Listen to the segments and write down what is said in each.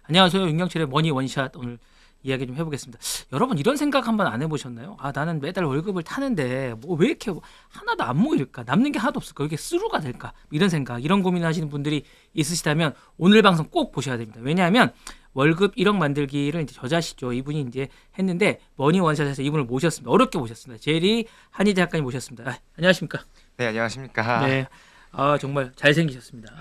안녕하세요. 윤경철의 머니 원샷 오늘 이야기 좀 해보겠습니다. 여러분 이런 생각 한번 안 해보셨나요? 아 나는 매달 월급을 타는데 뭐 왜 이렇게 하나도 안 모일까? 남는 게 하나도 없을까? 왜 이게 쓰루가 될까? 이런 생각, 이런 고민하시는 분들이 있으시다면 오늘 방송 꼭 보셔야 됩니다. 왜냐하면 월급 1억 만들기를 이제 저자시죠. 이분이 이제 했는데 머니 원샷에서 이분을 모셨습니다. 어렵게 모셨습니다. 제리 한희 작가님 모셨습니다. 안녕하십니까? 네, 안녕하십니까. 네. 아 정말 잘생기셨습니다.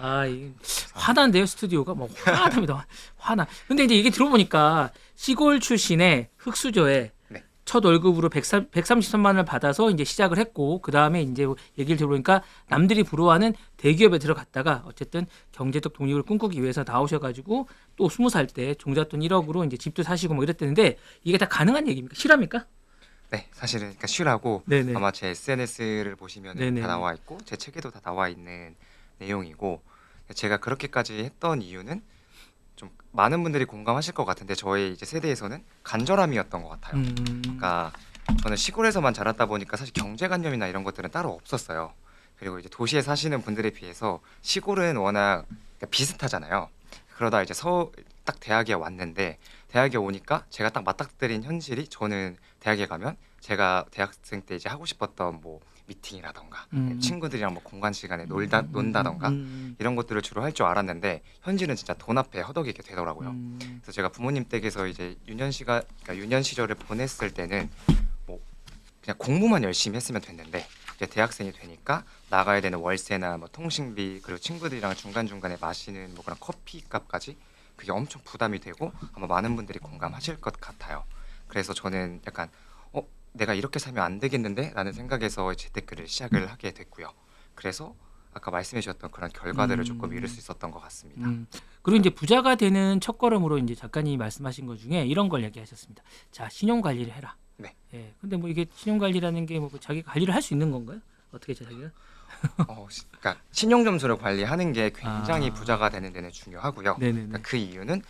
화난데요 스튜디오가 뭐 화나답니다. 화나. 근데 이제 이게 들어보니까 시골 출신의 흙수저에 네. 첫 월급으로 133만 원을 받아서 이제 시작을 했고 그 다음에 이제 얘기를 들어보니까 남들이 부러워하는 대기업에 들어갔다가 어쨌든 경제적 독립을 꿈꾸기 위해서 나오셔가지고 또 20살 때 종잣돈 1억으로 이제 집도 사시고 뭐 이랬다는데 이게 다 가능한 얘기입니까? 실합니까? 네, 사실은 그러니까 쉬라고 네네. 아마 제 SNS를 보시면 네네. 다 나와 있고 제 책에도 다 나와 있는 내용이고 제가 그렇게까지 했던 이유는 좀 많은 분들이 공감하실 것 같은데 저희 이제 세대에서는 간절함이었던 것 같아요. 그러니까 저는 시골에서만 자랐다 보니까 사실 경제관념이나 이런 것들은 따로 없었어요. 그리고 이제 도시에 사시는 분들에 비해서 시골은 워낙 그러니까 비슷하잖아요. 그러다 이제 딱 대학에 왔는데 대학에 오니까 제가 딱 맞닥뜨린 현실이 저는 대학에 가면 제가 대학생 때 이제 하고 싶었던 뭐 미팅이라던가 친구들이랑 뭐 공간 시간에 논다던가 이런 것들을 주로 할 줄 알았는데 현실은 진짜 돈 앞에 허덕이게 되더라고요. 그래서 제가 부모님 댁에서 이제 그러니까 유년 시절을 보냈을 때는 뭐 그냥 공부만 열심히 했으면 됐는데 이제 대학생이 되니까 나가야 되는 월세나 뭐 통신비 그리고 친구들이랑 중간중간에 마시는 뭐 그런 커피 값까지 그게 엄청 부담이 되고 아마 많은 분들이 공감하실 것 같아요. 그래서 저는 약간 내가 이렇게 살면 안 되겠는데 라는 생각에서 재테크를 시작을 하게 됐고요. 그래서 아까 말씀해 주셨던 그런 결과들을 조금 이룰 수 있었던 것 같습니다. 그리고 이제 부자가 되는 첫걸음으로 이제 작가님이 말씀하신 것 중에 이런 걸 얘기하셨습니다. 자, 신용 관리를 해라. 네. 예. 근데 뭐 이게 신용 관리라는 게 뭐 자기 관리를 할 수 있는 건가요? 어떻게 자기가? 그러니까 신용 점수를 관리하는 게 굉장히 아. 부자가 되는 데는 중요하고요. 네네네. 그러니까 그 이유는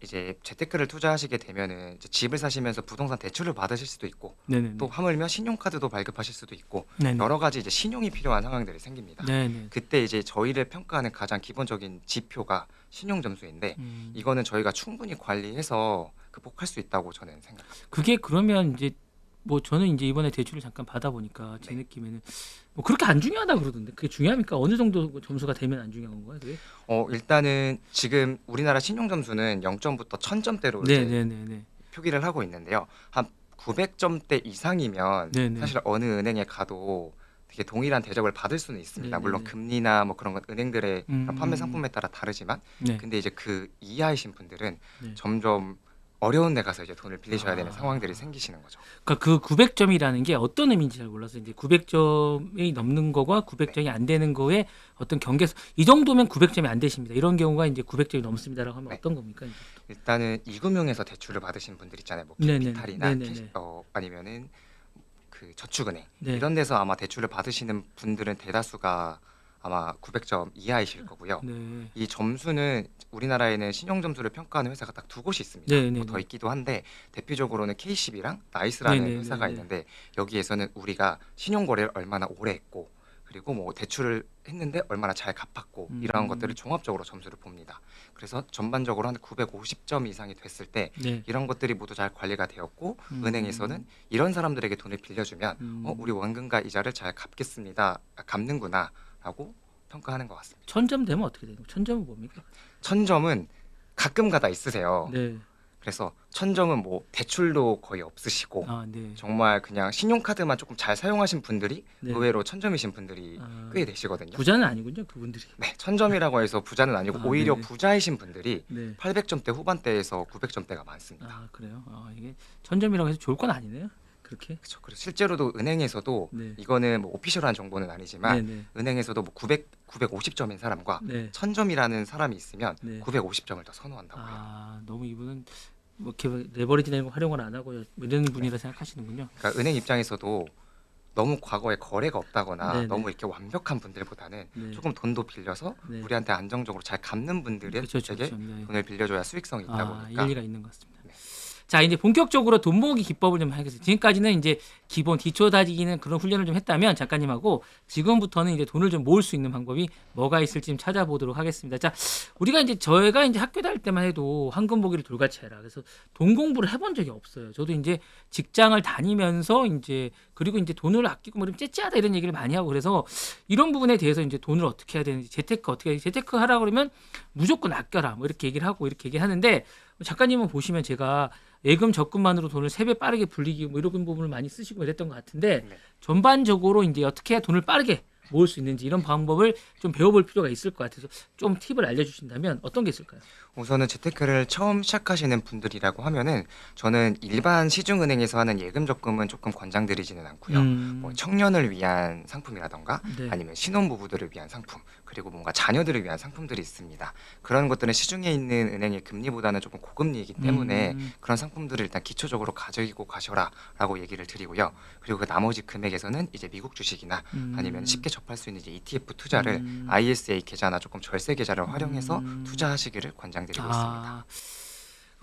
이제 재테크를 투자하시게 되면은 이제 집을 사시면서 부동산 대출을 받으실 수도 있고 네네네. 또 하물며 신용카드도 발급하실 수도 있고 네네. 여러 가지 이제 신용이 필요한 상황들이 생깁니다. 네네. 그때 이제 저희를 평가하는 가장 기본적인 지표가 신용 점수인데 이거는 저희가 충분히 관리해서 극복할 수 있다고 저는 생각합니다. 그게 그러면 이제 뭐 저는 이제 이번에 대출을 잠깐 받아보니까 제 네. 느낌에는 뭐 그렇게 안 중요하다 그러던데 그게 중요합니까? 어느 정도 점수가 되면 안 중요한 건가요? 그게? 일단은 지금 우리나라 신용 점수는 0점부터 1000점대로 이제 네네네네. 표기를 하고 있는데요. 한 900점대 이상이면 네네. 사실 어느 은행에 가도 되게 동일한 대접을 받을 수는 있습니다. 네네네. 물론 금리나 뭐 그런 건 은행들의 그런 판매 음. 상품에 따라 다르지만 네. 근데 이제 그 이하이신 분들은 네. 점점 어려운 데 가서 이제 돈을 빌리셔야 되는 아. 상황들이 생기시는 거죠. 그러니까 그 900점이라는 게 어떤 의미인지 잘 몰라서 이제 900점이 넘는 거와 900점이 안 되는 거에 어떤 경계에서 이 정도면 900점이 안 되십니다. 이런 경우가 이제 900점이 넘습니다라고 하면 네. 어떤 겁니까? 이제? 일단은 이금융에서 대출을 받으신 분들 있잖아요. 뭐 네네네. 캐피탈이나 네네네. 아니면은 그 저축은행 네. 이런 데서 아마 대출을 받으시는 분들은 대다수가 아마 900점 이하이실 거고요. 네. 이 점수는 우리나라에는 신용 점수를 평가하는 회사가 딱 두 곳이 있습니다. 네네네. 뭐 더 있기도 한데 대표적으로는 KCB랑 나이스라는 네네네네. 회사가 있는데 여기에서는 우리가 신용 거래를 얼마나 오래 했고 그리고 뭐 대출을 했는데 얼마나 잘 갚았고 이러한 것들을 종합적으로 점수를 봅니다. 그래서 전반적으로 한 950점 이상이 됐을 때 네. 이런 것들이 모두 잘 관리가 되었고 은행에서는 이런 사람들에게 돈을 빌려주면 우리 원금과 이자를 잘 갚겠습니다. 갚는구나라고 평가하는 것 같습니다. 1000점 되면 어떻게 되는 거예요? 1000점은 뭡니까? 1000점은 가끔가다 있으세요. 네. 그래서 1000점은 뭐 대출도 거의 없으시고 아, 네. 정말 그냥 신용카드만 조금 잘 사용하신 분들이 네. 의외로 1000점이신 분들이 아, 꽤 되시거든요. 부자는 아니군요, 그분들이. 네, 1000점이라고 해서 부자는 아니고 아, 오히려 네네. 부자이신 분들이 네. 800점대 후반대에서 900점대가 많습니다. 아, 그래요? 이게 1000점이라고 해서 좋을 건 아니네요. 그렇게. 그렇죠. 그리고 실제로도 은행에서도 네. 이거는 뭐 오피셜한 정보는 아니지만 네네. 은행에서도 뭐 950점인 사람과 네. 1000점이라는 사람이 있으면 네. 950점을 더 선호한다고요. 너무 이분은 뭐 이렇게 레버리지나 이런 거 활용을 안 하고 뭐 이런 분이라 생각하시는군요. 그러니까 은행 입장에서도 너무 과거에 거래가 없다거나 네네. 너무 이렇게 완벽한 분들보다는 네. 조금 돈도 빌려서 네. 우리한테 안정적으로 잘 갚는 분들에게 그렇죠. 네. 돈을 빌려줘야 수익성이 있다 보니까 일리가 있는 것 같습니다. 네. 자, 이제 본격적으로 돈 모으기 기법을 좀 하겠습니다. 지금까지는 이제 기본 기초 다지기는 그런 훈련을 좀 했다면 작가님하고 지금부터는 이제 돈을 좀 모을 수 있는 방법이 뭐가 있을지 좀 찾아보도록 하겠습니다. 자, 우리가 이제 저희가 이제 학교 다닐 때만 해도 황금 보기를 돌같이 해라. 그래서 돈 공부를 해본 적이 없어요. 저도 이제 직장을 다니면서 이제 그리고 이제 돈을 아끼고 뭐 이런 째째하다 이런 얘기를 많이 하고 그래서 이런 부분에 대해서 이제 돈을 어떻게 해야 되는지 재테크 어떻게 해야 재테크 하라 그러면 무조건 아껴라 뭐 이렇게 얘기를 하고 이렇게 얘기하는데 작가님은 보시면 제가 예금 적금만으로 돈을 3배 빠르게 불리기 뭐 이런 부분을 많이 쓰시고 이랬던 것 같은데 네. 전반적으로 이제 어떻게 해야 돈을 빠르게 모을 수 있는지 이런 방법을 좀 배워볼 필요가 있을 것 같아서 좀 팁을 알려주신다면 어떤 게 있을까요? 우선은 재테크를 처음 시작하시는 분들이라고 하면은 저는 일반 시중은행에서 하는 예금 적금은 조금 권장드리지는 않고요. 뭐 청년을 위한 상품이라던가 네. 아니면 신혼부부들을 위한 상품 그리고 뭔가 자녀들을 위한 상품들이 있습니다. 그런 것들은 시중에 있는 은행의 금리보다는 조금 고금리이기 때문에 그런 상품들을 일단 기초적으로 가지고 가셔라라고 얘기를 드리고요. 그리고 그 나머지 금액에서는 이제 미국 주식이나 아니면 쉽게 접할 수 있는 이제 ETF 투자를 ISA 계좌나 조금 절세 계좌를 활용해서 투자하시기를 권장드리고 있습니다.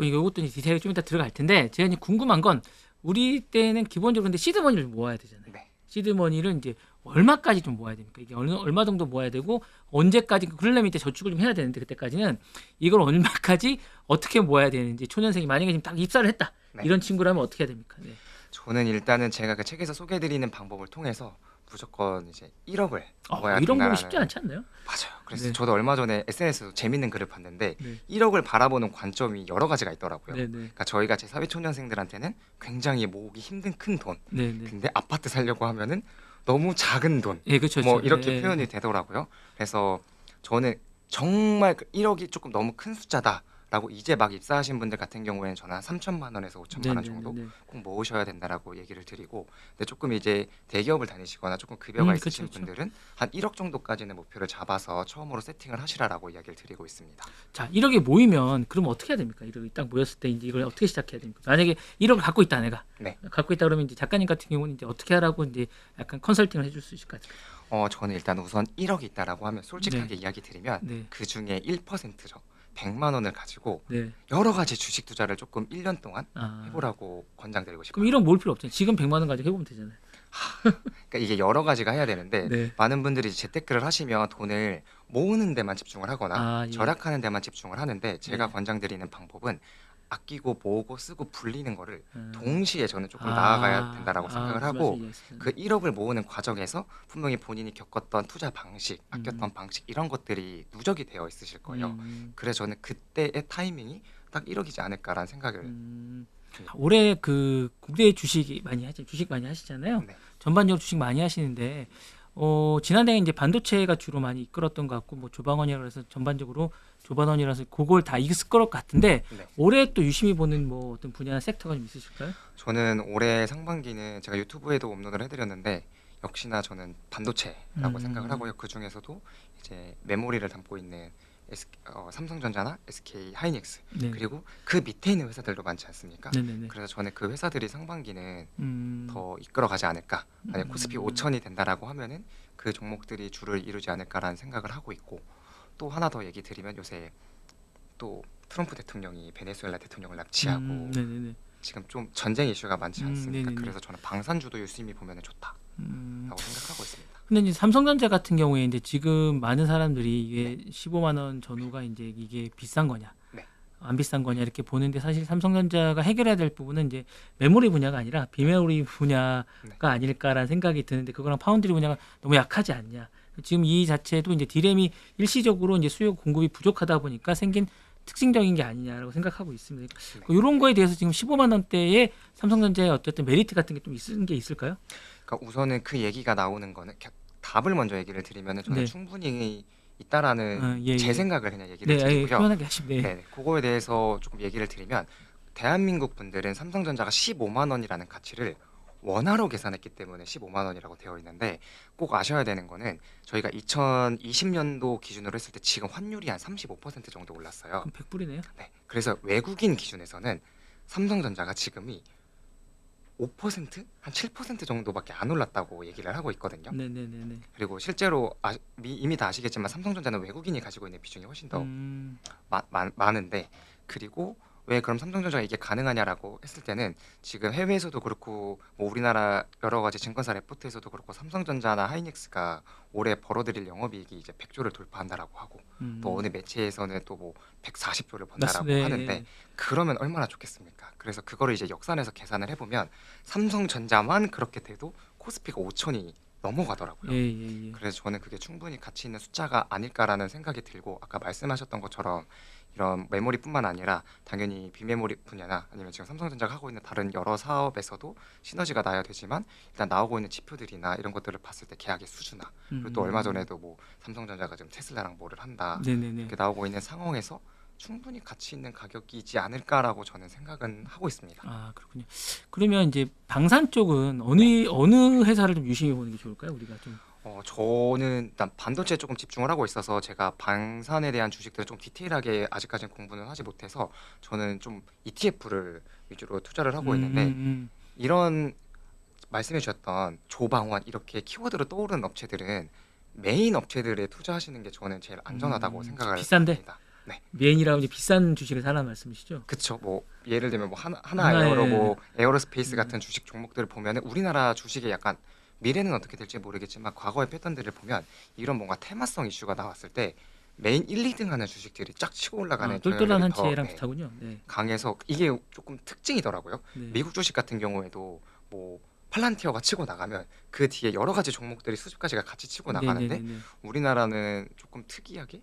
이것도 이제 디테일 좀 이따 들어갈 텐데 제가 이제 궁금한 건 우리 때는 기본적으로 근데 시드머니를 모아야 되잖아요. 네. 시드머니를 이제 얼마까지 좀 모아야 됩니까? 이게 얼마 정도 모아야 되고 언제까지 그러려면 이제 저축을 좀 해야 되는데 그때까지는 이걸 얼마까지 어떻게 모아야 되는지 초년생이 만약에 지금 딱 입사를 했다 네. 이런 친구라면 어떻게 해야 됩니까? 네. 저는 일단은 제가 그 책에서 소개해드리는 방법을 통해서 무조건 이제 1억을 모아야 이런 된다라는. 건 쉽지 않지 않나요? 맞아요. 그래서 네. 저도 얼마 전에 SNS에서 재밌는 글을 봤는데 네. 1억을 바라보는 관점이 여러 가지가 있더라고요. 네네. 그러니까 저희가 제 사회초년생들한테는 굉장히 모으기 힘든 큰 돈. 네네. 근데 아파트 살려고 하면은 너무 작은 돈. 예, 그렇죠. 뭐 그렇죠. 이렇게 예, 표현이 되더라고요. 그래서 저는 정말 1억이 조금 너무 큰 숫자다라고 이제 막 입사하신 분들 같은 경우에는 저는 한 3천만 원에서 5천만 원 정도 네네네네. 꼭 모으셔야 된다라고 얘기를 드리고, 근데 조금 이제 대기업을 다니시거나 조금 급여가 있으신 그쵸. 분들은 한 1억 정도까지는 목표를 잡아서 처음으로 세팅을 하시라라고 이야기를 드리고 있습니다. 자, 1억이 모이면 그럼 어떻게 해야 됩니까? 1억이 딱 모였을 때 이제 이걸 어떻게 시작해야 됩니까? 만약에 1억을 갖고 있다 내가. 네. 갖고 있다 그러면 이제 작가님 같은 경우는 이제 어떻게 하라고 이제 약간 컨설팅을 해줄 수 있을 것 같아요. 저는 일단 우선 1억이 있다라고 하면 솔직하게 이야기 드리면 네. 그 중에 1%죠. 100만 원을 가지고 네. 여러 가지 주식 투자를 조금 1년 동안 아. 해보라고 권장드리고 싶어요. 그럼 1억 모을 필요 없잖아요. 지금 100만 원 가지고 해보면 되잖아요. 그러니까 이게 여러 가지가 해야 되는데 네. 많은 분들이 재테크를 하시면 돈을 모으는 데만 집중을 하거나 예. 절약하는 데만 집중을 하는데 제가 네. 권장드리는 방법은 아끼고 모으고 쓰고 불리는 거를 음. 동시에 저는 조금 나아가야 된다라고 생각을 무슨 하고, 말씀인지 알겠습니다. 그 1억을 모으는 과정에서 분명히 본인이 겪었던 투자 방식, 아꼈던 방식 이런 것들이 누적이 되어 있으실 거예요. 그래서 저는 그때의 타이밍이 딱 1억이지 않을까라는 생각을. 올해 그 국내 주식 많이 하시잖아요. 네. 전반적으로 주식 많이 하시는데 지난해에 이제 반도체가 주로 많이 이끌었던 것 같고 뭐 조방원이라 해서 전반적으로 조반원이라서 그걸 다 이끌 것 같은데 네. 올해 또 유심히 보는 뭐 어떤 분야나 섹터가 좀 있으실까요? 저는 올해 상반기는 제가 유튜브에도 업로드를 해드렸는데 역시나 저는 반도체라고 생각을 하고요. 그 중에서도 이제 메모리를 담고 있는 삼성전자나 SK 하이닉스 네. 그리고 그 밑에 있는 회사들도 많지 않습니까? 네네네. 그래서 저는 그 회사들이 상반기는 더 더 이끌어가지 않을까. 만약 코스피 5천이 된다라고 하면은 그 종목들이 주를 이루지 않을까라는 생각을 하고 있고, 또 하나 더 얘기 드리면 요새 또 트럼프 대통령이 베네수엘라 대통령을 납치하고 네네네. 지금 좀 전쟁 이슈가 많지 않습니까? 네네네. 그래서 저는 방산주도 유심히 보면 좋다라고 음. 생각하고 있습니다. 근데 이제 삼성전자 같은 경우에 이제 지금 많은 사람들이 이게 15만 원 전후가 이제 이게 비싼 거냐, 네. 안 비싼 거냐 이렇게 보는데 사실 삼성전자가 해결해야 될 부분은 이제 메모리 분야가 아니라 비메모리 분야가 네. 아닐까라는 생각이 드는데 그거랑 파운드리 분야가 너무 약하지 않냐. 지금 이 자체도 이제 디램이 일시적으로 이제 수요 공급이 부족하다 보니까 생긴 특징적인 게 아니냐라고 생각하고 있습니다. 이런 거에 대해서 지금 15만 원대의 삼성전자의 어쨌든 메리트 같은 게 좀 있는 게 있을까요? 그러니까 우선은 그 얘기가 나오는 거는 답을 먼저 얘기를 드리면은 저는 네. 충분히 있다라는 예, 제 예. 생각을 그냥 얘기를 네, 드리고요. 편하게 하시면 네. 네, 그거에 대해서 조금 얘기를 드리면 대한민국 분들은 삼성전자가 15만 원이라는 가치를 원화로 계산했기 때문에 15만 원이라고 되어 있는데, 꼭 아셔야 되는 거는 저희가 2020년도 기준으로 했을 때 지금 환율이 한 35% 정도 올랐어요. 그럼 100불이네요. 네, 그래서 외국인 기준에서는 삼성전자가 지금이 5%? 한 7% 정도밖에 안 올랐다고 얘기를 하고 있거든요. 네네네네. 그리고 실제로 이미 다 아시겠지만 삼성전자는 외국인이 가지고 있는 비중이 훨씬 더 많은데, 그리고 왜 그럼 삼성전자가 이게 가능하냐라고 했을 때는 지금 해외에서도 그렇고 뭐 우리나라 여러 가지 증권사 레포트에서도 그렇고 삼성전자나 하이닉스가 올해 벌어들일 영업이익이 이제 100조를 돌파한다라고 하고 또 어느 매체에서는 또 뭐 140조를 번다라고 맞습니다. 하는데 그러면 얼마나 좋겠습니까? 그래서 그거를 이제 역산해서 계산을 해보면 삼성전자만 그렇게 돼도 코스피가 5천이 넘어가더라고요. 예, 예, 예. 그래서 저는 그게 충분히 가치 있는 숫자가 아닐까라는 생각이 들고 아까 말씀하셨던 것처럼 이런 메모리뿐만 아니라 당연히 비메모리 분야나 아니면 지금 삼성전자가 하고 있는 다른 여러 사업에서도 시너지가 나야 되지만 일단 나오고 있는 지표들이나 이런 것들을 봤을 때 계약의 수주나 그리고 또 얼마 전에도 뭐 삼성전자가 지금 테슬라랑 뭐를 한다 네네네. 이렇게 나오고 있는 상황에서 충분히 가치 있는 가격이지 않을까라고 저는 생각은 하고 있습니다. 아 그렇군요. 그러면 이제 방산 쪽은 어느 회사를 좀 유심히 보는 게 좋을까요? 우리가 좀 저는 일단 반도체에 조금 집중을 하고 있어서 제가 방산에 대한 주식들을 좀 디테일하게 아직까지는 공부는 하지 못해서 저는 좀 ETF를 위주로 투자를 하고 있는데 이런 말씀해 주셨던 조방원 이렇게 키워드로 떠오르는 업체들은 메인 업체들에 투자하시는 게 저는 제일 안전하다고 생각을 비싼데? 합니다. 네, 메인이라고 이제 비싼 주식을 사라는 말씀이시죠? 그쵸. 뭐 예를 들면 뭐 하나 하나의- 에어로 뭐 에어로스페이스 음. 같은 주식 종목들을 보면 우리나라 주식에 약간 미래는 어떻게 될지 모르겠지만 과거의 패턴들을 보면 이런 뭔가 테마성 이슈가 나왔을 때 메인 1, 2등 하는 주식들이 쫙 치고 올라가는 똘똘한 경향이 한치랑 더 비슷하군요. 네. 강해서 이게 조금 특징이더라고요. 네. 미국 주식 같은 경우에도 뭐 팔란티어가 치고 나가면 그 뒤에 여러 가지 종목들이 수십 가지가 같이 치고 나가는데 네네네네. 우리나라는 조금 특이하게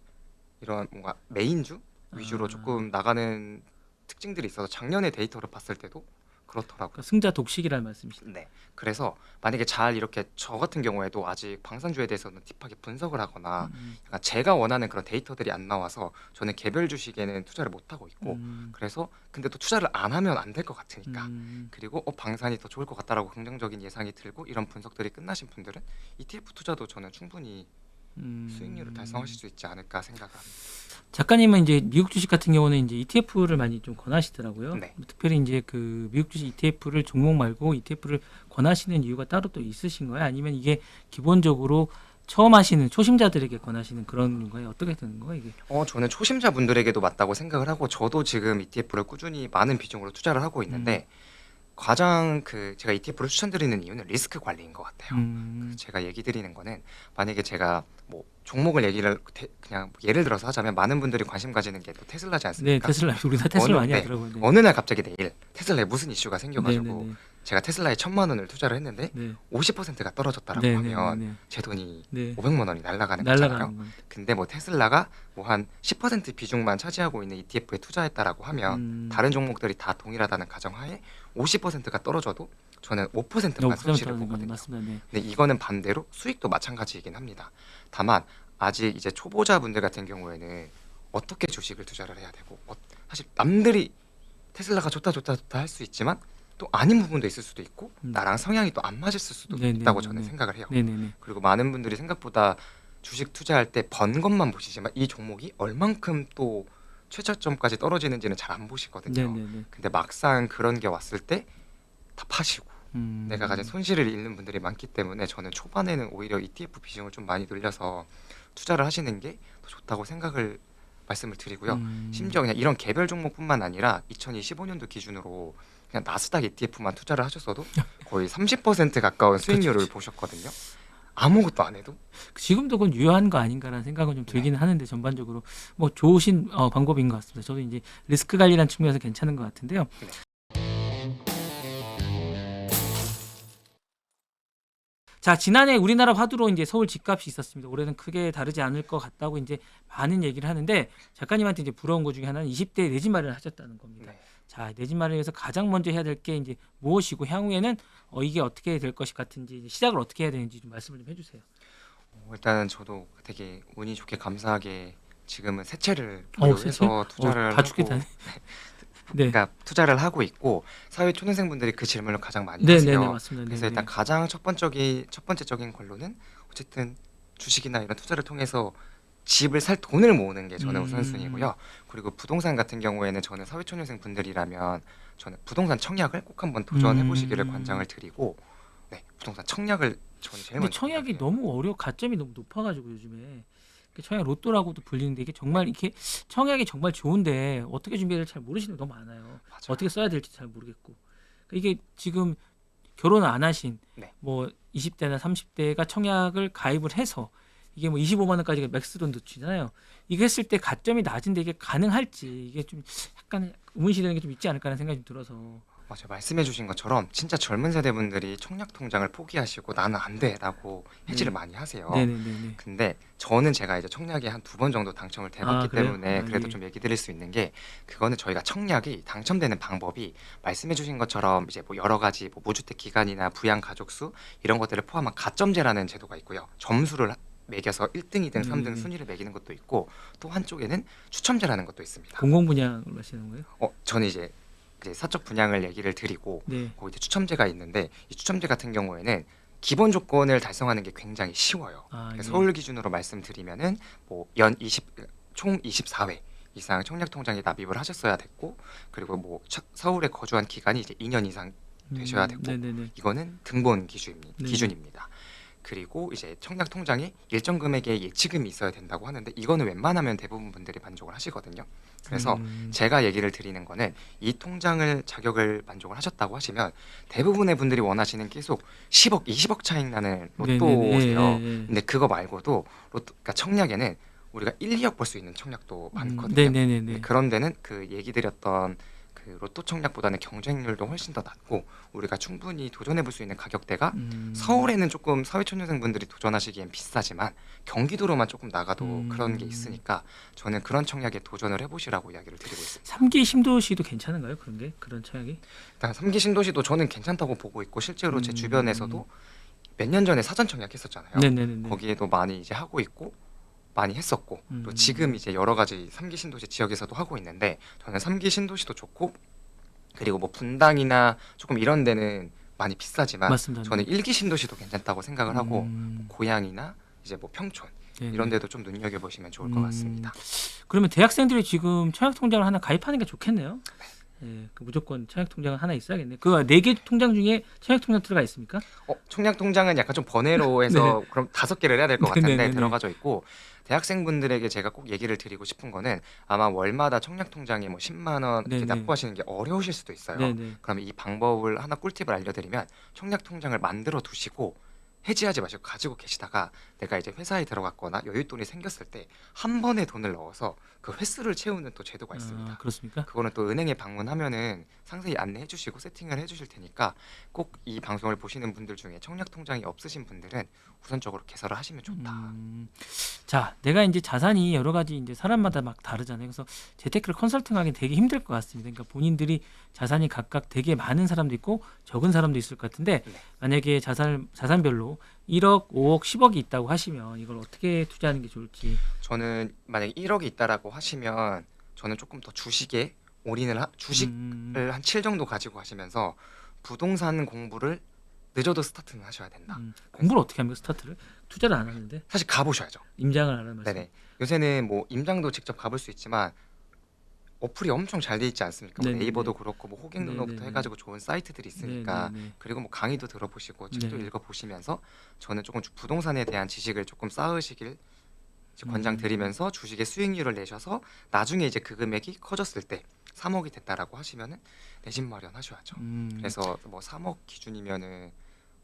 이런 뭔가 메인주 위주로 아. 조금 나가는 특징들이 있어서 작년에 데이터를 봤을 때도 그렇더라고요. 그러니까 승자 독식이라는 말씀이시죠? 네. 그래서 만약에 잘 이렇게 저 같은 경우에도 아직 방산주에 대해서는 딥하게 분석을 하거나 약간 제가 원하는 그런 데이터들이 안 나와서 저는 개별 주식에는 투자를 못 하고 있고 그래서 근데 또 투자를 안 하면 안 될 것 같으니까 그리고 방산이 더 좋을 것 같다라고 긍정적인 예상이 들고 이런 분석들이 끝나신 분들은 ETF 투자도 저는 충분히 수익률을 달성하실 수 있지 않을까 생각을 합니다. 작가님은 이제 미국 주식 같은 경우는 이제 ETF를 많이 좀 권하시더라고요. 네. 특별히 이제 그 미국 주식 ETF를 종목 말고 ETF를 권하시는 이유가 따로 또 있으신 거예요? 아니면 이게 기본적으로 처음 하시는 초심자들에게 권하시는 그런 건가요? 어떻게 되는 거예요, 이게? 저는 초심자분들에게도 맞다고 생각을 하고 저도 지금 ETF를 꾸준히 많은 비중으로 투자를 하고 있는데 가장 제가 ETF를 추천드리는 이유는 리스크 관리인 것 같아요. 제가 얘기 드리는 거는 만약에 제가 뭐 종목을 그냥 예를 들어서 하자면 많은 분들이 관심 가지는 게 또 테슬라지 네, 않습니까? 테슬라 우리 다 테슬라 많이 네. 하더라고요. 네. 어느 날 갑자기 내일 테슬라에 무슨 이슈가 생겨가지고 네네네. 제가 테슬라에 1,000만 원을 투자를 했는데 네. 50%가 떨어졌다라고 네네네. 하면 네. 제 돈이 네. 500만 원이 날아가는 거잖아요. 날라가는 겁니다. 근데 뭐 테슬라가 뭐 한 10% 비중만 차지하고 있는 ETF에 투자했다라고 하면 다른 종목들이 다 동일하다는 가정하에 50%가 떨어져도 저는 5%만 손실을 보거든요. 맞습니다. 네. 근데 이거는 반대로 수익도 마찬가지이긴 합니다. 다만 아직 이제 초보자분들 같은 경우에는 어떻게 주식을 투자를 해야 되고 사실 남들이 테슬라가 좋다 할 수 있지만 또 아닌 부분도 있을 수도 있고 나랑 성향이 또 안 맞을 수도 있다고 저는 생각을 해요. 네네네. 그리고 많은 분들이 생각보다 주식 투자할 때 번 것만 보시지만 이 종목이 얼만큼 또 최저점까지 떨어지는지는 잘 안 보시거든요. 네네네. 근데 막상 그런 게 왔을 때 다 파시고 내가 가진 음. 손실을 잃는 분들이 많기 때문에 저는 초반에는 오히려 ETF 비중을 좀 많이 늘려서 투자를 하시는 게 더 좋다고 말씀을 드리고요. 심지어 그냥 이런 개별 종목뿐만 아니라 2025년도 기준으로 그냥 나스닥 ETF만 투자를 하셨어도 거의 30% 가까운 수익률을 보셨거든요. 아무것도 안 해도. 지금도 그건 유효한 거 아닌가라는 생각은 좀 들기는 하는데 전반적으로 뭐 좋으신 방법인 것 같습니다. 저도 이제 리스크 관리라는 측면에서 괜찮은 것 같은데요. 네. 자, 지난해 우리나라 화두로 이제 서울 집값이 있었습니다. 올해는 크게 다르지 않을 것 같다고 이제 많은 얘기를 하는데 작가님한테 이제 부러운 것 중에 하나는 20대에 내 집 마련을 하셨다는 겁니다. 네. 자, 내 집 마련을 위해서 가장 먼저 해야 될 게 이제 무엇이고 향후에는 이게 어떻게 될 것이 같은지 이제 시작을 어떻게 해야 되는지 좀 말씀을 좀 해주세요. 일단은 저도 되게 운이 좋게 감사하게 지금은 새 채를 새 채? 보유해서 투자를 다 하고 죽겠다네. 네. 그러니까 투자를 하고 있고 사회 초년생분들이 그 질문을 가장 많이 네, 하세요. 네, 네, 맞습니다. 그래서 네, 일단 네. 가장 첫 번째적인 걸로는 어쨌든 주식이나 이런 투자를 통해서 집을 살 돈을 모으는 게 저는 우선순위고요. 그리고 부동산 같은 경우에는 저는 사회초년생 분들이라면 저는 부동산 청약을 꼭 한번 도전해 보시기를 관장을 드리고 부동산 청약을 저는 제일 근데 먼저 청약이 생각해요. 너무 가점이 너무 높아가지고 요즘에 청약 로또라고도 불리는데 이게 정말 이렇게 청약이 정말 좋은데 어떻게 준비해야 될지 잘 모르시는 분 너무 많아요. 맞아요. 어떻게 써야 될지 잘 모르겠고. 그러니까 이게 지금 결혼 안 하신 네. 뭐 20대나 30대가 청약을 가입을 해서 이게 뭐 25만 원까지가 맥스 돈 도치잖아요. 이거 했을 때 가점이 낮은데 이게 가능할지 이게 좀 약간 의문시되는 게 좀 있지 않을까라는 생각이 좀 들어서. 맞아요. 말씀해주신 것처럼 진짜 젊은 세대분들이 청약 통장을 포기하시고 나는 안 돼라고 해지를 많이 하세요. 네네네네. 근데 저는 제가 이제 청약에 한 2번 정도 당첨을 돼봤기 그래요? 때문에 그래도 예. 좀 얘기 드릴 수 있는 게 그거는 저희가 청약이 당첨되는 방법이 말씀해주신 것처럼 이제 뭐 여러 가지 뭐 무주택 기간이나 부양 가족 수 이런 것들을 포함한 가점제라는 제도가 있고요. 점수를 매겨서 1등, 2등, 3등 네네네. 순위를 매기는 것도 있고 또 한쪽에는 추첨제라는 것도 있습니다. 공공 분양을 하시는 거예요? 저는 이제 사적 분양을 얘기를 드리고 네. 거기 이제 추첨제가 있는데 이 추첨제 같은 경우에는 기본 조건을 달성하는 게 굉장히 쉬워요. 예. 서울 기준으로 말씀드리면은 뭐 연 20, 총 24회 이상 청약 통장에 납입을 하셨어야 됐고 그리고 뭐 서울에 거주한 기간이 이제 2년 이상 되셔야 되고 네네네. 이거는 등본 네. 기준입니다. 그리고 이제 청약 통장에 일정 금액의 예치금이 있어야 된다고 하는데 이거는 웬만하면 대부분 분들이 만족을 하시거든요. 그래서 제가 얘기를 드리는 거는 이 통장을 자격을 만족을 하셨다고 하시면 대부분의 분들이 원하시는 계속 10억, 20억 차이 나는 로또세요. 네네네. 근데 그거 말고도 그러니까 청약에는 우리가 1, 2억 벌 수 있는 청약도 많거든요. 네네네네. 근데 그런 데는 그 얘기 드렸던 그 로또 청약보다는 경쟁률도 훨씬 더 낮고 우리가 충분히 도전해 볼 수 있는 가격대가 서울에는 조금 사회초년생분들이 도전하시기엔 비싸지만 경기도로만 조금 나가도 그런 게 있으니까 저는 그런 청약에 도전을 해보시라고 이야기를 드리고 있습니다. 3기 신도시도 괜찮은가요? 그런 게 그런 청약이? 일단 3기 신도시도 저는 괜찮다고 보고 있고 실제로 제 주변에서도 몇 년 전에 사전 청약했었잖아요. 네네네. 거기에도 많이 이제 하고 있고 많이 했었고 또 지금 이제 여러 가지 3기 신도시 지역에서도 하고 있는데 저는 3기 신도시도 좋고 그리고 뭐 분당이나 조금 이런 데는 많이 비싸지만 맞습니다. 저는 1기 신도시도 괜찮다고 생각을 하고 음. 고양이나 이제 뭐 평촌 네네. 이런 데도 좀 눈여겨 보시면 좋을 것 같습니다. 그러면 대학생들이 지금 청약 통장을 하나 가입하는 게 좋겠네요. 예, 그 무조건 청약 통장은 하나 있어야겠네. 그 4개 통장 중에 청약 통장 들어가 있습니까? 청약 통장은 약간 좀 번외로 해서 그럼 5개를 해야 될 것 같은데 네네네네. 들어가져 있고 대학생분들에게 제가 꼭 얘기를 드리고 싶은 거는 아마 월마다 청약 통장에 뭐 10만 원 이렇게 네네. 납부하시는 게 어려우실 수도 있어요. 네네. 그러면 이 방법을 하나 꿀팁을 알려드리면 청약 통장을 만들어 두시고 해지하지 마시고 가지고 계시다가 내가 이제 회사에 들어갔거나 여윳돈이 생겼을 때 한 번에 돈을 넣어서 그 횟수를 채우는 또 제도가 있습니다. 그렇습니까? 그거는 또 은행에 방문하면은 상세히 안내해 주시고 세팅을 해 주실 테니까 꼭 이 방송을 보시는 분들 중에 청약 통장이 없으신 분들은 우선적으로 개설을 하시면 좋다. 자, 내가 이제 자산이 여러 가지 이제 사람마다 막 다르잖아요. 그래서 재테크를 컨설팅하기 되게 힘들 것 같습니다. 그러니까 본인들이 자산이 각각 되게 많은 사람도 있고 적은 사람도 있을 것 같은데 네. 만약에 자산별로 1억, 5억, 10억이 있다고 하시면 이걸 어떻게 투자하는 게 좋을지. 저는 만약에 1억이 있다라고 하시면 저는 조금 더 주식에 주식을 한 7 정도 가지고 하시면서 부동산 공부를 늦어도 스타트는 하셔야 된다. 공부를 어떻게 합니까? 스타트를? 투자를 안 하는데 사실 가보셔야죠. 임장을 안 하는 말씀. 네네. 요새는 뭐 임장도 직접 가볼 수 있지만 어플이 엄청 잘 돼 있지 않습니까? 뭐 네네네. 네이버도 그렇고 뭐 호갱노노부터 네네네. 해가지고 좋은 사이트들이 있으니까 네네네. 그리고 뭐 강의도 들어보시고 책도 네. 읽어보시면서 저는 조금 부동산에 대한 지식을 조금 쌓으시길 이제 권장드리면서 주식의 수익률을 내셔서 나중에 이제 그 금액이 커졌을 때 3억이 됐다라고 하시면은 내 집 마련하셔야죠. 그래서 뭐 3억 기준이면은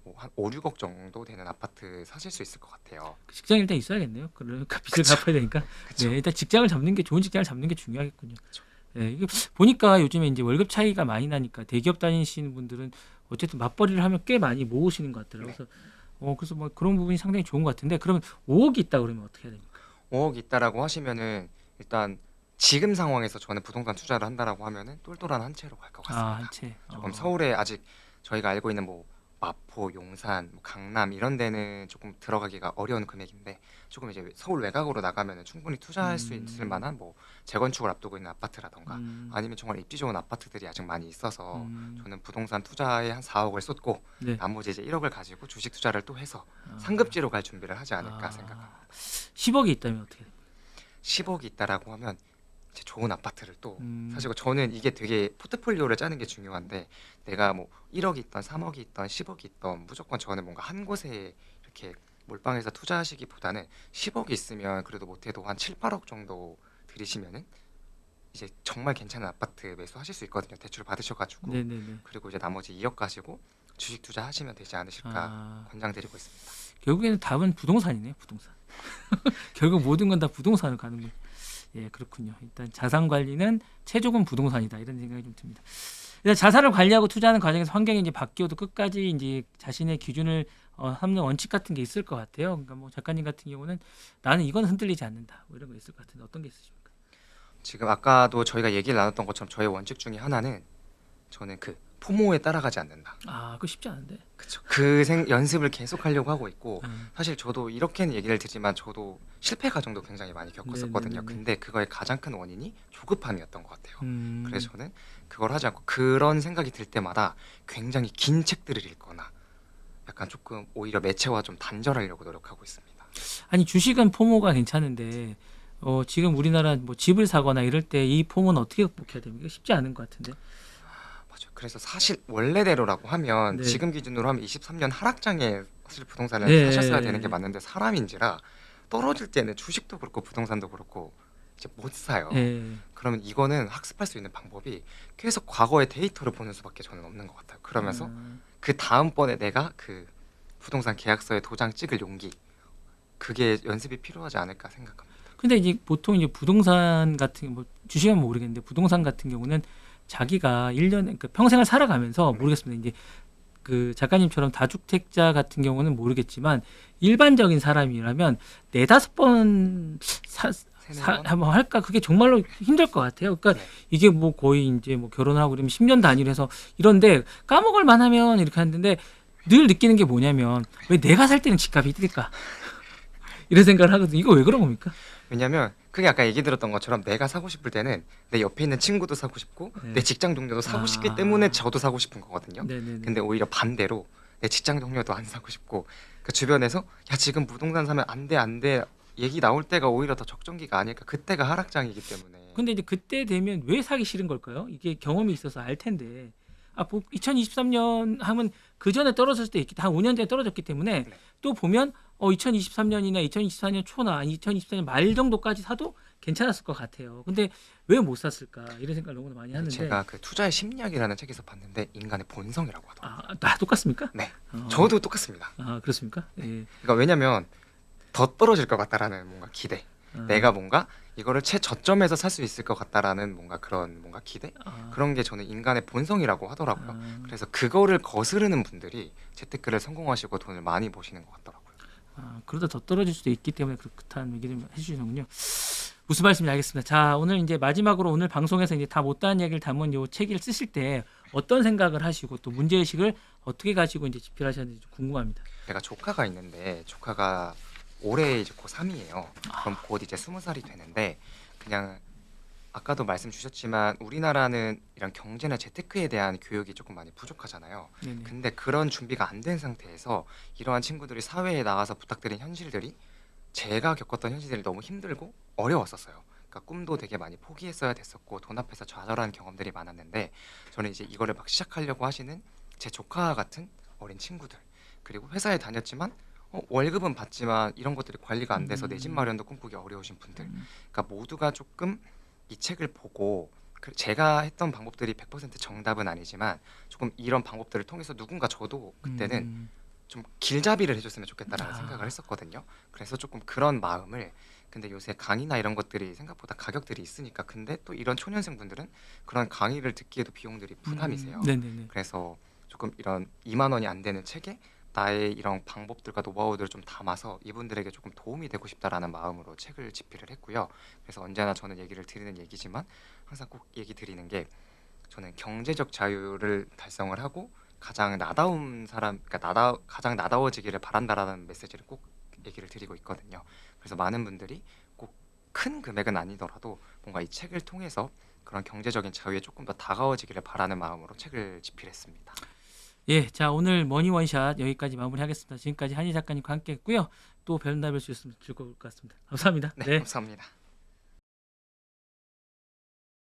뭐 한 5, 6억 정도 되는 아파트 사실 수 있을 것 같아요. 직장 일단 있어야겠네요. 그러니까 빚을 그쵸. 갚아야 되니까. 그쵸. 네, 일단 직장을 잡는 게 좋은 직장을 잡는 게 중요하겠군요. 그쵸. 네, 이게 보니까 요즘에 이제 월급 차이가 많이 나니까 대기업 다니시는 분들은 어쨌든 맞벌이를 하면 꽤 많이 모으시는 것 같더라고요. 네. 그래서 뭐 그런 부분이 상당히 좋은 것 같은데 그러면 5억이 있다 그러면 어떻게 해야 됩니까? 5억 있다라고 하시면은 일단 지금 상황에서 저는 부동산 투자를 한다라고 하면은 똘똘한 한 채로 갈 것 같습니다. 한 채. 조금 서울에 아직 저희가 알고 있는 뭐 마포, 용산, 뭐 강남 이런 데는 조금 들어가기가 어려운 금액인데 조금 이제 서울 외곽으로 나가면은 충분히 투자할 수 있을 만한 뭐 재건축을 앞두고 있는 아파트라던가 아니면 정말 입지 좋은 아파트들이 아직 많이 있어서 저는 부동산 투자에 한 4억을 쏟고 네. 나머지 이제 1억을 가지고 주식 투자를 또 해서 상급지로 갈 준비를 하지 않을까 생각합니다. 10억이 있다면 어떻게 됩니까? 10억이 있다라고 하면 이제 좋은 아파트를 또 음. 사실 저는 이게 되게 포트폴리오를 짜는 게 중요한데 내가 뭐 1억이 있던 3억이 있던 10억이 있던 무조건 저는 뭔가 한 곳에 이렇게 몰빵해서 투자하시기보다는 10억이 있으면 그래도 못해도 한 7, 8억 정도 들이시면은 이제 정말 괜찮은 아파트 매수하실 수 있거든요. 대출 받으셔가지고. 네네네. 그리고 이제 나머지 2억 가지고 주식 투자하시면 되지 않으실까 아, 권장드리고 있습니다. 결국에는 답은 부동산이네요. 부동산. 결국 모든 건 다 부동산을 가는군. 예, 그렇군요. 일단 자산 관리는 최종은 부동산이다 이런 생각이 좀 듭니다. 일단 자산을 관리하고 투자하는 과정에서 환경이 이제 바뀌어도 끝까지 이제 자신의 기준을 삼는 원칙 같은 게 있을 것 같아요. 그러니까 뭐 작가님 같은 경우는 나는 이건 흔들리지 않는다. 뭐 이런 거 있을 것 같은데 어떤 게 있으십니까? 지금 아까도 저희가 얘기를 나눴던 것처럼 저의 원칙 중에 하나는 저는 그 포모에 따라가지 않는다. 아, 그거 쉽지 않은데. 그쵸. 연습을 계속 하려고 하고 있고 사실 저도 이렇게는 얘기를 드리지만 저도 실패 과정도 굉장히 많이 겪었었거든요. 네네네네. 근데 그거의 가장 큰 원인이 조급함이었던 것 같아요. 음, 그래서 저는 그걸 하지 않고 그런 생각이 들 때마다 굉장히 긴 책들을 읽거나 약간 조금 오히려 매체와 좀 단절하려고 노력하고 있습니다. 아니 주식은 포모가 괜찮은데 지금 우리나라 뭐 집을 사거나 이럴 때 이 포모는 어떻게 극복해야 됩니까? 쉽지 않은 것 같은데. 맞아요. 그래서 사실 원래대로라고 하면 네. 지금 기준으로 하면 23년 하락장에 사실 부동산을 네. 사셨어야 되는 게 맞는데 사람인지라 떨어질 때는 주식도 그렇고 부동산도 그렇고 이제 못 사요. 예. 그러면 이거는 학습할 수 있는 방법이 계속 과거의 데이터를 보는 수밖에 저는 없는 것 같아요. 그러면서 아, 그 다음번에 내가 그 부동산 계약서에 도장 찍을 용기 그게 연습이 필요하지 않을까 생각합니다. 근데 이제 보통 이제 부동산 같은 뭐 주식은 모르겠는데 부동산 같은 경우는 자기가 1년 그러니까 평생을 살아가면서 모르겠습니다. 이제 그 작가님처럼 다주택자 같은 경우는 모르겠지만 일반적인 사람이라면 네다섯 번 세네 번? 한번 할까 그게 정말로 힘들 것 같아요. 그러니까 네. 이게 뭐 거의 이제 뭐 결혼하고 그러면 10년 단위로 해서 이런데 까먹을 만하면 이렇게 하는데 늘 느끼는 게 뭐냐면 왜 내가 살 때는 집값이 뛸까 이런 생각을 하거든요. 이거 왜 그런 겁니까? 왜냐면 그게 아까 얘기 들었던 것처럼 내가 사고 싶을 때는 내 옆에 있는 친구도 사고 싶고 네. 내 직장 동료도 사고 아. 싶기 때문에 저도 사고 싶은 거거든요. 네네네. 근데 오히려 반대로 내 직장 동료도 안 사고 싶고 그 주변에서 야 지금 부동산 사면 안 돼 얘기 나올 때가 오히려 더 적정기가 아닐까 그때가 하락장이기 때문에 근데 이제 그때 되면 왜 사기 싫은 걸까요? 이게 경험이 있어서 알 텐데. 2023년 하면 그 전에 떨어졌을 때 있기 한 5년 전에 떨어졌기 때문에 네. 또 보면 2023년이나 2024년 초나 2024년 말 정도까지 사도 괜찮았을 것 같아요. 근데 왜 못 샀을까 이런 생각을 너무 많이 하는데. 제가 그 투자의 심리학이라는 책에서 봤는데 인간의 본성이라고 하더라고요. 다 똑같습니까? 네, 어. 저도 똑같습니다. 그렇습니까? 예. 그러니까 왜냐면 더 떨어질 것 같다라는 뭔가 기대. 내가 뭔가 이거를 최저점에서 살 수 있을 것 같다라는 뭔가 그런 뭔가 기대 그런 게 저는 인간의 본성이라고 하더라고요. 그래서 그거를 거스르는 분들이 재테크를 성공하시고 돈을 많이 버시는 것 같더라고요. 그러다 더 떨어질 수도 있기 때문에 그렇다는 얘기를 해주시는군요. 무슨 말씀인지 알겠습니다. 자, 오늘 이제 마지막으로 오늘 방송에서 이제 다 못다한 얘기를 담은 요 책을 쓰실 때 어떤 생각을 하시고 또 문제의식을 어떻게 가지고 이제 집필하셨는지 좀 궁금합니다. 제가 조카가 있는데 조카가 올해 이제 고3이에요. 그럼 곧 이제 20살이 되는데 그냥 아까도 말씀 주셨지만 우리나라는 이런 경제나 재테크에 대한 교육이 조금 많이 부족하잖아요. 네네. 근데 그런 준비가 안 된 상태에서 이러한 친구들이 사회에 나와서 부탁드린 현실들이 제가 겪었던 현실들이 너무 힘들고 어려웠었어요. 그러니까 꿈도 되게 많이 포기했어야 됐었고 돈 앞에서 좌절한 경험들이 많았는데 저는 이제 이거를 막 시작하려고 하시는 제 조카 같은 어린 친구들 그리고 회사에 다녔지만 월급은 받지만 이런 것들이 관리가 안 돼서 내 집 마련도 꿈꾸기 어려우신 분들 그러니까 모두가 조금 이 책을 보고 제가 했던 방법들이 100% 정답은 아니지만 조금 이런 방법들을 통해서 누군가 저도 그때는 좀 길잡이를 해줬으면 좋겠다라는 생각을 했었거든요. 그래서 조금 그런 마음을 근데 요새 강의나 이런 것들이 생각보다 가격들이 있으니까 근데 또 이런 초년생분들은 그런 강의를 듣기에도 비용들이 부담이세요. 네네네. 그래서 조금 이런 2만 원이 안 되는 책에 나의 이런 방법들과 노하우들을 좀 담아서 이분들에게 조금 도움이 되고 싶다라는 마음으로 책을 집필을 했고요. 그래서 언제나 저는 얘기를 드리는 얘기지만 항상 꼭 얘기 드리는 게 저는 경제적 자유를 달성을 하고 가장 나다운 사람, 그러니까 가장 나다워지기를 바란다라는 메시지를 꼭 얘기를 드리고 있거든요. 그래서 많은 분들이 꼭 큰 금액은 아니더라도 뭔가 이 책을 통해서 그런 경제적인 자유에 조금 더 다가워지기를 바라는 마음으로 책을 집필했습니다. 예, 자 오늘 머니 원샷 여기까지 마무리하겠습니다. 지금까지 한희 작가님과 함께했고요. 또 별 수 있으면 즐거울 것 같습니다. 감사합니다. 네, 감사합니다.